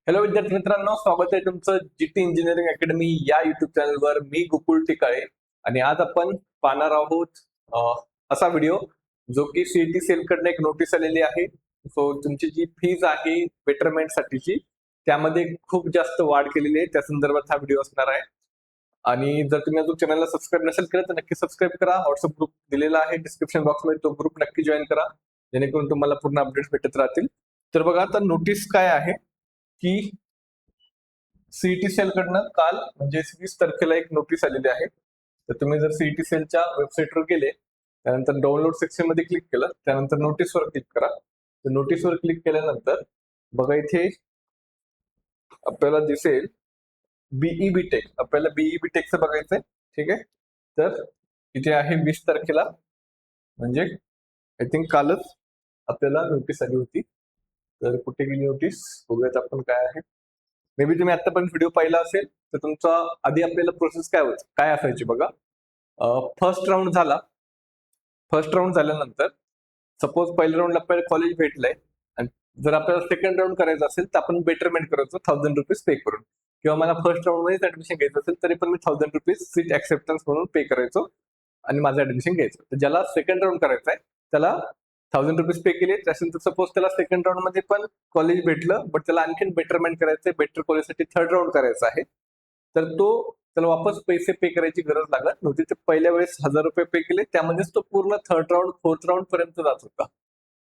Hello विद्यार्थी मित्रांनो, स्वागत आहे तुमचं जीटी इंजिनिअरिंग अकॅडमी या युट्यूब चॅनलवर. मी गोकुळ टिकाळे आणि आज आपण पाहणार आहोत असा व्हिडिओ जो की सीईटी सेल कडनं एक नोटीस आलेली आहे. सो तुमची जी फीज आहे बेटरमेंट साठीची त्यामध्ये खूप जास्त वाढ केलेली आहे, त्या संदर्भात हा व्हिडिओ असणार आहे. आणि जर तुम्ही अजून चॅनलला सबस्क्राईब नसेल केलं तर नक्की सबस्क्राईब करा. व्हॉट्सअप ग्रुप दिलेला आहे डिस्क्रिप्शन बॉक्समध्ये, तो ग्रुप नक्की जॉईन करा जेणेकरून तुम्हाला पूर्ण अपडेट्स भेटत राहतील. तर बघा आता नोटीस काय आहे की सीईटी सेल कडनं काल म्हणजे 20 तारखेला एक नोटीस आलेली आहे. तर तुम्ही जर सीईटी सेलच्या वेबसाईटवर गेले, त्यानंतर डाउनलोड सेक्शन मध्ये क्लिक केलं, त्यानंतर नोटीसवर क्लिक करा. तर नोटीसवर क्लिक केल्यानंतर बघा इथे आपल्याला दिसेल बीई बीटेक. आपल्याला बीई बीटेकचं बघायचंय. ठीक आहे, तर इथे आहे 20 तारखेला, म्हणजे आय थिंक कालच आपल्याला नोटीस आली होती. तर कुठे गेली नोटीस बघूयात आपण काय आहे. मे बी तुम्ही आतापर्यंत व्हिडिओ पाहिला असेल तर तुमचा आधी आपल्याला प्रोसेस काय असायची बघा. फर्स्ट राऊंड झाला. फर्स्ट राऊंड झाल्यानंतर सपोज पहिल्या राऊंडला आपल्याला कॉलेज भेटलंय आणि जर आपल्याला सेकंड राऊंड करायचं असेल तर आपण बेटरमेंट करायचो 1000 रुपीज पे करून, किंवा मला फर्स्ट राऊंड मध्येच ऍडमिशन घ्यायचं असेल तरी पण मी 1000 रुपीज सीट ऍक्सेप्टन्स म्हणून पे करायचो आणि माझं ऍडमिशन घ्यायचं. तर ज्याला सेकंड राऊंड करायचा आहे त्याला 1000 रुपीज पे केले. त्याच्यानंतर सपोज त्याला सेकंड राऊंड मध्ये पण कॉलेज भेटलं, बट त्याला आणखीन बेटरमेंट करायचंय, बेटर कॉलेजसाठी थर्ड राऊंड करायचा आहे, तर तो त्याला वापस पैसे पे करायची गरज लागत नव्हती. ते पहिल्या वेळेस 1000 रुपये पे केले, त्यामध्येच तो पूर्ण थर्ड राऊंड फोर्थ राऊंड पर्यंत जात होता.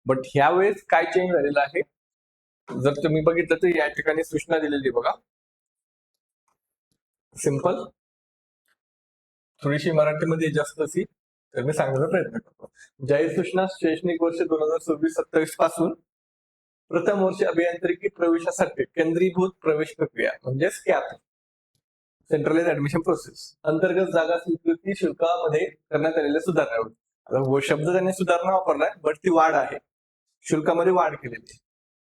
बट ह्या वेळेस काय चेंज झालेलं आहे, जर तुम्ही बघितलं तर या ठिकाणी सूचना दिलेली बघा. सिंपल, थोडीशी मराठीमध्ये जास्त अशी तर मी सांगण्याचा प्रयत्न करतो. जाहीर सूचना शैक्षणिक वर्ष 2026-27 पासून प्रथम वर्ष अभियांत्रिकी प्रवेशासाठी केंद्रीभूत प्रवेश प्रक्रिया म्हणजे स्कॅप, सेंट्रलाइज ऍडमिशन प्रोसेस अंतर्गत जागा स्वीकृती शुल्कामध्ये करण्यात आलेल्या सुधारणा. आता शब्द त्यांनी सुधारणा वापरलाय, बट ती वाढ आहे, शुल्कामध्ये वाढ केलेली.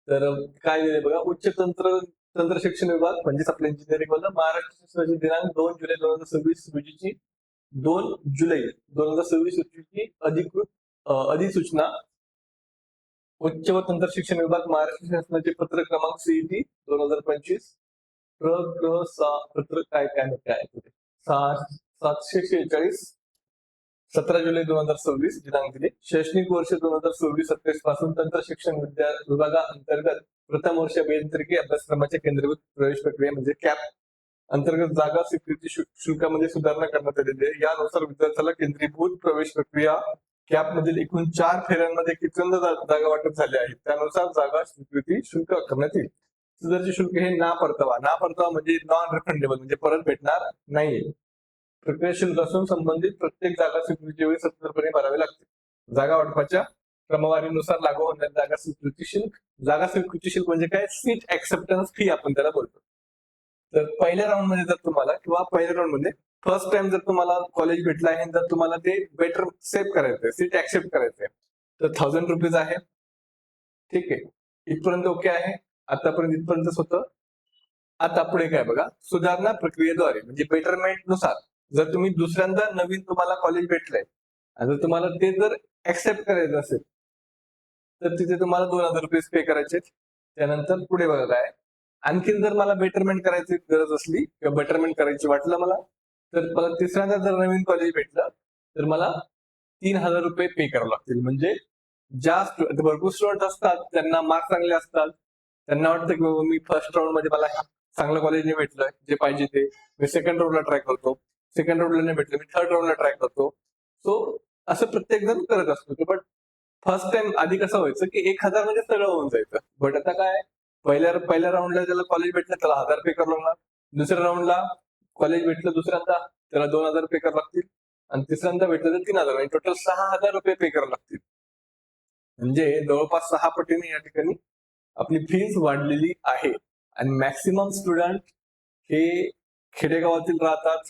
तर काय दिले बघा, उच्च तंत्र शिक्षण विभाग म्हणजेच आपल्या इंजिनिअरिंग मधलं महाराष्ट्र शासनाची दिनांक 2 जुलै 2026 रोजीची 2 जुलै 2026 रोजीची अधिसूचना. उच्च व तंत्र शिक्षण विभाग महाराष्ट्र शासनाचे पत्र क्रमांक सीईटी 2025 पत्र काय 746 17 जुलै 2026 दिनांक दिले. शैक्षणिक वर्ष 2026-27 पासून तंत्र शिक्षण विभागाअंतर्गत प्रथम वर्ष अभियांत्रिकी अभ्यासक्रमाच्या केंद्रीभूत प्रवेश प्रक्रिया म्हणजे कॅप अंतर्गत जागा स्वीकृती शुल्कामध्ये सुधारणा करण्यात आलेली आहे. यानुसार विद्यार्थ्याला केंद्रीभूत प्रवेश प्रक्रिया कॅप मधील एकूण 4 फेऱ्यांमध्ये किती जागा वाटप झाले आहेत, त्यानुसार जागा स्वीकृती शुल्क करण्यात येईल. सदरचे शुल्क हे ना परतावा म्हणजे नॉन रिफंडेबल, म्हणजे परत भेटणार नाहीये. प्रक्रिया शुल्क असून संबंधित प्रत्येक जागा स्वीकृतीच्या वेळी स्वतंत्रपणे भरावे लागते. जागा वाटपाच्या क्रमवारीनुसार लागू होणारे जागा स्वीकृती शुल्क. जागा स्वीकृती शुल्क म्हणजे काय, सीट ऍक्सेप्टन्स फी आपण त्याला बोलतो. तर पहिल्या राऊंड मध्ये जर तुम्हाला, किंवा पहिल्या राऊंड मध्ये फर्स्ट टाइम जर तुम्हाला कॉलेज भेटलं आहे, जर तुम्हाला ते बेटर सेव्ह करायचंय, सीट ऍक्सेप्ट करायचंय, तर 1000 रुपीज आहे. ठीक आहे, इथपर्यंत ओके आहे. आतापर्यंत इथपर्यंतच होतं. आता पुढे काय बघा, सुधारणा प्रक्रियेद्वारे म्हणजे बेटरमेंट नुसार जर तुम्ही दुसऱ्यांदा नवीन तुम्हाला कॉलेज भेटलंय आणि जर तुम्हाला ते जर ऍक्सेप्ट करायचं असेल तर तिथे तुम्हाला 2000 रुपीज पे करायचे. त्यानंतर पुढे बघा काय, आणखीन जर मला बेटरमेंट करायची गरज असली किंवा बेटरमेंट करायची वाटलं मला, तर मला तिसऱ्यांदा जर नवीन कॉलेज भेटलं तर मला 3000 रुपये पे करावे लागतील. म्हणजे भरपूर स्टुडंट असतात, त्यांना मार्क्स चांगले असतात, त्यांना वाटतं की बाबा मी फर्स्ट राऊंड मध्ये मला चांगलं कॉलेज नाही भेटलं जे पाहिजे ते, मी सेकंड राऊंडला ट्राय करतो, सेकंड राऊंडला नाही भेटलं मी थर्ड राऊंडला ट्राय करतो. सो असं प्रत्येक जण करत असतो. बट फर्स्ट टाइम आधी कसं व्हायचं की 1000 म्हणजे सगळं होऊन जायचं. बट आता काय, पहिल्या राऊंडला त्याला कॉलेज भेटलं त्याला 1000 पे करावं लागणार, दुसऱ्या राऊंडला कॉलेज भेटलं दुसऱ्यांदा त्याला 2000 पे करावं लागतील, आणि तिसऱ्यांदा भेटलं तर 3000, म्हणजे टोटल 6000 रुपये पे करावं लागतील. म्हणजे जवळपास 6 पटीने या ठिकाणी आपली फीस वाढलेली आहे. आणि मॅक्सिमम स्टुडंट हे खेडेगावातील राहतात.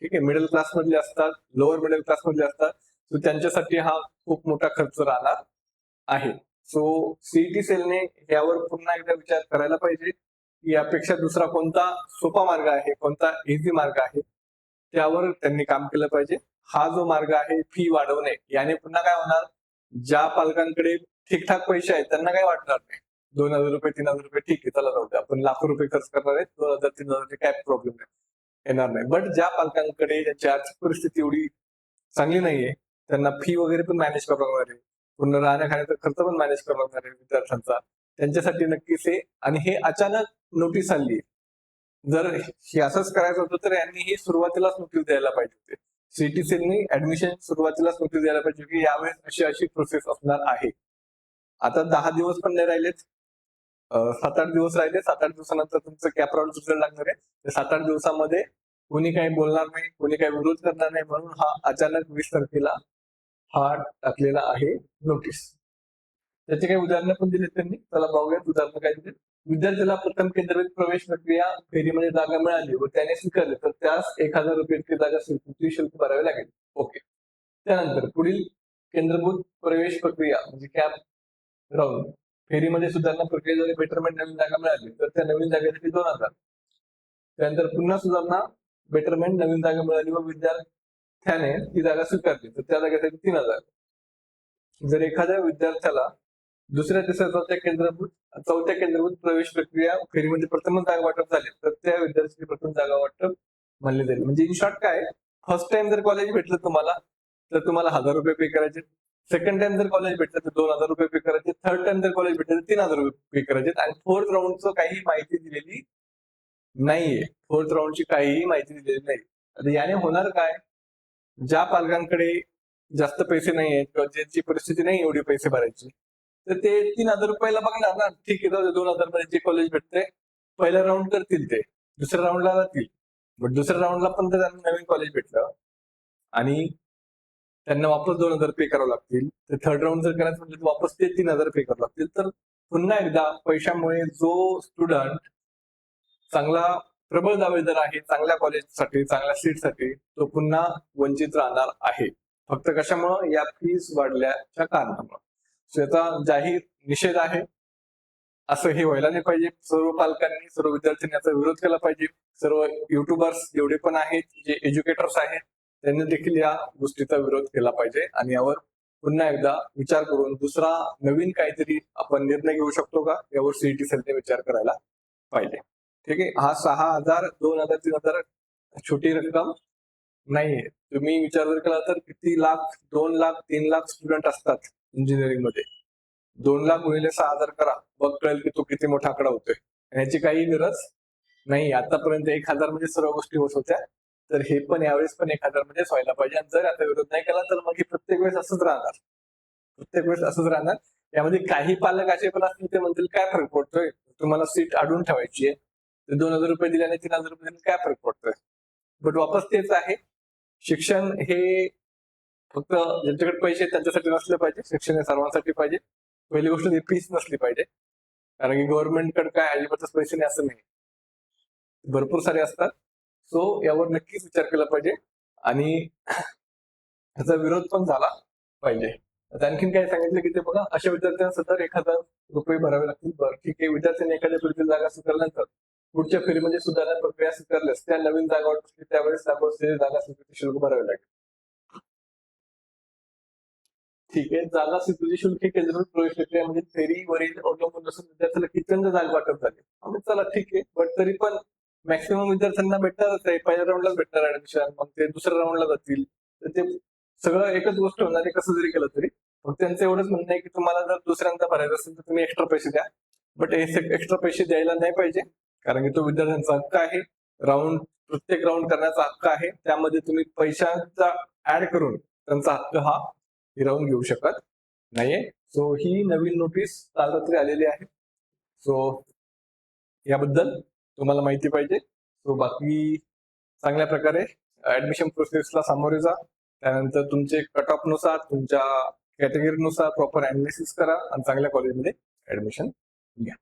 ठीक आहे, मिडल क्लास मधले असतात, लोअर मिडल क्लास मधले असतात. सो त्यांच्यासाठी हा खूप मोठा खर्च राहणार आहे. सो सीईटी सेलने यावर पुन्हा एकदा विचार करायला पाहिजे की यापेक्षा दुसरा कोणता सोपा मार्ग आहे, कोणता इझी मार्ग आहे, त्यावर त्यांनी काम केलं पाहिजे. हा जो मार्ग आहे फी वाढवणे, याने पुन्हा काय होणार, ज्या पालकांकडे ठीकठाक पैसे आहेत त्यांना काय वाटणार नाही, 2,000 रुपये 3,000 रुपये ठीक आहे, चला जाऊ द्या, आपण लाखो रुपये खर्च करणार आहे, 2,000 3,000 काय प्रॉब्लेम नाही, येणार नाही. बट ज्या पालकांकडे ज्यांची आर्थिक परिस्थिती एवढी चांगली नाहीये, त्यांना फी वगैरे पण मॅनेज करावं लागणार आहे, पूर्ण राहण्या खाण्याचा खर्च पण मॅनेज करावा लागणार आहे विद्यार्थ्यांचा, त्यांच्यासाठी नक्कीच हे. आणि हे अचानक नोटीस आली, जर हे असंच करायचं होतं तर यांनी ही सुरुवातीलाच नोटीस द्यायला पाहिजे होते. सीईटी ऍडमिशन सुरुवातीलाच नोटीस द्यायला पाहिजे की यावेळेस अशी अशी प्रोसेस असणार आहे. आता 10 दिवस पण नाही राहिलेत, 7-8 दिवस राहिले. 7-8 दिवसानंतर तुमचं कॅप राऊंड रिझल्ट लागणार आहे. 7-8 दिवसामध्ये कोणी काही बोलणार नाही, कोणी काही विरोध करणार नाही, म्हणून हा अचानक 20 तारखेला हा टाकलेला आहे नोटीस. त्याचे काही उदाहरणं पण दिलेत त्यांनी, चला बघूयात उदाहरणं काय दिले. विद्यार्थ्याला प्रथम केंद्रित प्रवेश प्रक्रिया फेरीमध्ये जागा मिळाली व त्याने स्वीकारले तर त्यास 1,000 रुपये इतकी जागा स्वीकृती शुल्क भरावे लागेल. ओके. त्यानंतर पुढील केंद्रभूत प्रवेश प्रक्रिया म्हणजे कॅप राऊंड फेरीमध्ये सुधारणा प्रक्रियेद्वारे बेटरमेंट नवीन जागा मिळाली तर त्या नवीन जागेसाठी 2,000. त्यानंतर पुन्हा सुधारणा बेटरमेंट नवीन जागा मिळाली व विद्यार्थ्याने ती जागा स्वीकारली तर त्या जागेसाठी 3,000. जर एखाद्या विद्यार्थ्याला दुसऱ्या तिसऱ्या चौथ्या केंद्रभूत प्रवेश प्रक्रिया फेरीमध्ये प्रथमच जागा वाटप झाले तर त्या विद्यार्थ्याची प्रथम जागा वाटप मानले जाईल. म्हणजे इन शॉर्ट काय, फर्स्ट टाइम जर कॉलेज भेटलं तुम्हाला तर तुम्हाला 1,000 रुपये पे करायचे, सेकंड टाइम जर कॉलेज भेटलं तर 2,000 रुपये पे करायचे, थर्ड टाइम जर कॉलेज भेटलं तर 3,000 रुपये पे करायचे. आणि फोर्थ राऊंडचं काही माहिती दिलेली नाहीये, फोर्थ राऊंडची काहीही माहिती दिलेली नाही. आता याने होणार काय, ज्या पालकांकडे जास्त पैसे नाही आहेत किंवा ज्यांची परिस्थिती नाही एवढी पैसे भरायची तर ते 3,000 रुपयाला बघणार ना, ठीक आहे 2,000 मध्ये जे कॉलेज भेटते पहिला राऊंड करतील, ते दुसऱ्या राऊंडला जातील. बट दुसऱ्या राऊंडला पण जर त्यांना नवीन कॉलेज भेटलं आणि त्यांना वापस 2,000 पे करावं लागतील, तर थर्ड राऊंड जर करायचं म्हणजे वापस ते 3,000 पे करावं लागतील. तर पुन्हा एकदा पैशामुळे जो स्टुडंट चांगला प्रबळ दावेदार आहे चांगल्या कॉलेजसाठी चांगल्या सीटसाठी तो पुन्हा वंचित राहणार आहे, फक्त कशामुळे, या फीस वाढल्याच्या कारणामुळे. याचा जाहीर निषेध आहे. असं हे व्हायला नाही पाहिजे. सर्व पालकांनी सर्व विद्यार्थ्यांनी याचा विरोध केला पाहिजे. सर्व युट्यूबर्स जेवढे पण आहेत, जे एज्युकेटर्स आहेत, त्यांनी देखील या गोष्टीचा विरोध केला पाहिजे आणि यावर पुन्हा एकदा विचार करून दुसरा नवीन काहीतरी आपण निर्णय घेऊ शकतो का, यावर सीईटी सेलने विचार करायला पाहिजे. ठीक आहे. हा 6,000 2,000 3,000 छोटी रक्कम नाहीये. तुम्ही विचार जर केला तर किती लाख, 2 लाख 3 लाख स्टुडंट असतात इंजिनिअरिंग मध्ये. 2 लाख गुणिले 6,000 करा, बघ कळेल की तो किती मोठा आकडा होतोय. याची काही गरज नाही. आतापर्यंत 1,000 मध्ये सर्व गोष्टी होत होत्या, तर हे पण यावेळेस पण 1,000 मध्येच व्हायला पाहिजे. आणि जर आता विरोध नाही केला तर मग हे प्रत्येक वेळेस असंच राहणार, प्रत्येक वेळेस असंच राहणार. यामध्ये काही पालक असे पण असतील ते म्हणतील काय फरक पडतोय, तुम्हाला सीट अडवून ठेवायची आहे, 2,000 रुपये दिल्याने 3,000 रुपये दिले काय फरक पडतोय. बट वापस तेच आहे, शिक्षण हे फक्त ज्यांच्याकडे पैसे त्यांच्यासाठी नसले पाहिजे, शिक्षण हे सर्वांसाठी पाहिजे. पहिली गोष्ट ती फीस नसली पाहिजे, कारण की गव्हर्नमेंटकडे काय अजिबातच पैसे नाही असं नाही, भरपूर सारे असतात. सो यावर नक्कीच विचार केला पाहिजे आणि ह्याचा विरोध पण झाला पाहिजे. आणखीन काय सांगितलं की ते बघा, अशा विद्यार्थ्यांना सतत 1,000 रुपये भरावे लागतील. बरं ठीक आहे, विद्यार्थ्यांनी एखाद्या फेरीतील जागा स्वीकारल्यानंतर पुढच्या फेरीमध्ये सुधारणा प्रक्रिया स्वीकारल्यास त्या नवीन जागा वाटप त्यावेळेस लागू असलेली जागा स्वीकृती शुल्क भरावे लागेल. ठीक आहे. जागा स्वीकृती शुल्क हे केंद्रीय प्रवेश प्रक्रिया म्हणजे फेरीवरील अवलंबून नसून विद्यार्थ्याला कितव्यांदा जागा वाटप झाली. आम्ही चला ठीक आहे, बट तरी पण मॅक्सिमम विद्यार्थ्यांना भेटणारच आहे, पहिल्या राऊंडलाच भेटणार ऍडमिशन, मग ते दुसऱ्या राऊंडला जातील, तर ते सगळं एकच गोष्ट होणार आहे कसं जरी केलं तरी. मग त्यांचं एवढंच म्हणणं आहे की तुम्हाला जर दुसऱ्यांदा भरायचं असेल तर तुम्ही एक्स्ट्रा पैसे द्या, बट एक्स्ट्रा पैसे द्यायला नाही पाहिजे, कारण की तो विद्यार्थ्यांचा हक्क आहे. प्रत्येक राऊंड करण्याचा हक्क आहे, त्यामध्ये तुम्ही पैशांचा ऍड करून त्यांचा हक्क हा हिरावून घेऊ शकत नाहीये. सो ही नवीन नोटीस काल रात्री आलेली आहे. सो याबद्दल तुम्हाला माहिती पाहिजे. सो बाकी चांगल्या प्रकारे ऍडमिशन प्रोसेसला सामोरे जा. त्यानंतर तुमचे कट ऑफ नुसार तुमच्या कॅटेगरीनुसार प्रॉपर अनालिसिस करा आणि चांगल्या कॉलेजमध्ये ऍडमिशन घ्या.